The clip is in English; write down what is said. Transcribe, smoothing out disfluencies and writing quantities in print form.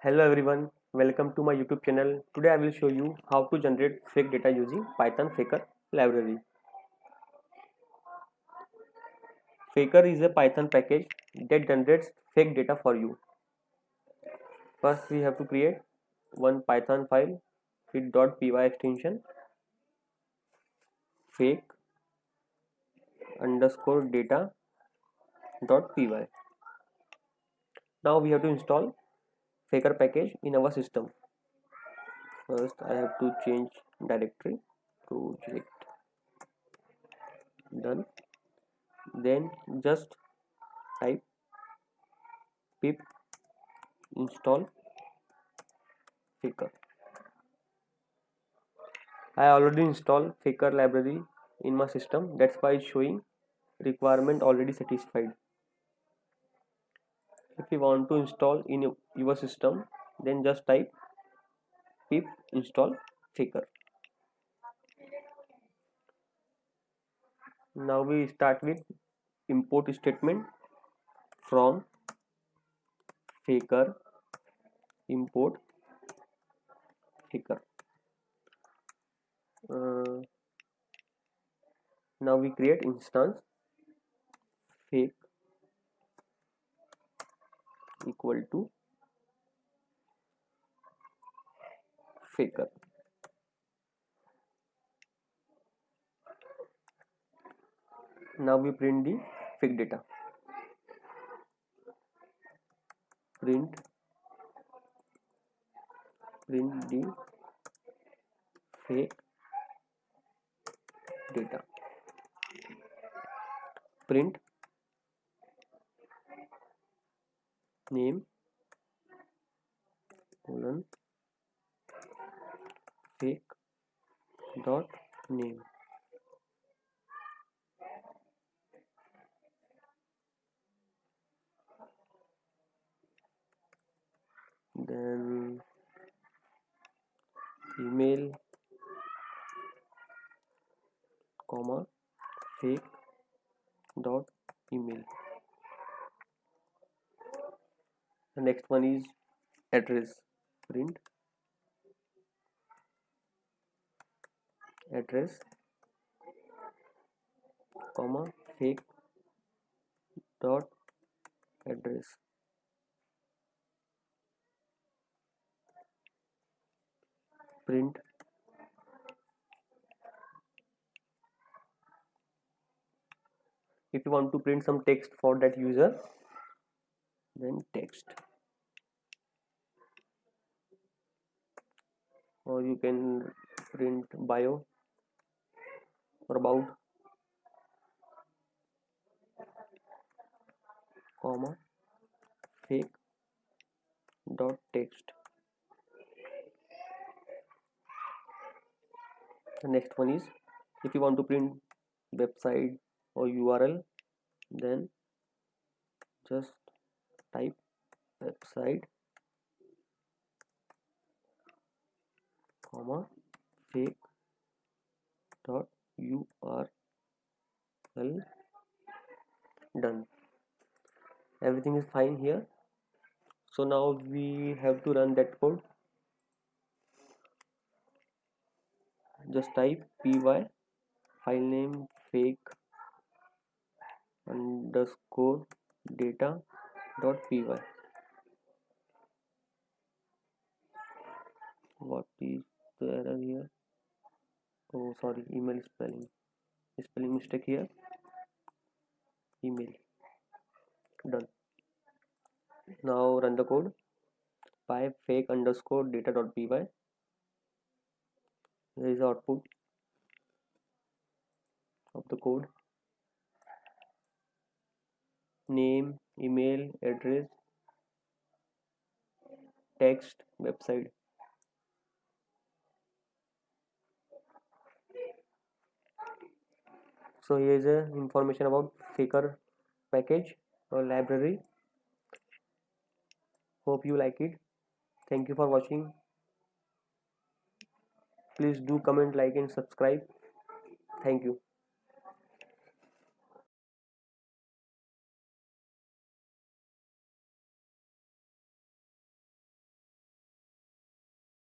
Hello everyone, welcome to my YouTube channel. Today I will show you how to generate fake data using Python Faker library. Faker is a Python package that generates fake data for you. First we have to create one Python file with .py extension fake underscore data.py. Now we have to install Faker package in our system. First I have to change directory project. Done. Then just type pip install Faker. I already installed Faker library in my system, that's why it's showing requirement already satisfied. If you want to install in your system, then just type pip install Faker. Now we start with import statement from Faker import Faker. Now we create instance fake equal to Faker. Now we print the fake data. Print the fake data. Print name colon fake dot name. Then email comma fake dot email. The next one is address. Print address comma fake dot address. Print if you want to print some text for that user, then text, or you can print bio or about comma fake dot text. The next one is if you want to print website or URL, then just type website comma fake dot URL. Done. Everything is fine here. So now we have to run that code. Just type py file name fake underscore data dot py. What is the error here? Oh sorry, email spelling mistake here. Email. Done. Now run the code. Py fake underscore data dot py. Here is the output of the code. Name, email, address, text, website. So here is a information about Faker package or library. Hope you like it. Thank you for watching. Please do comment, like and subscribe. Thank you.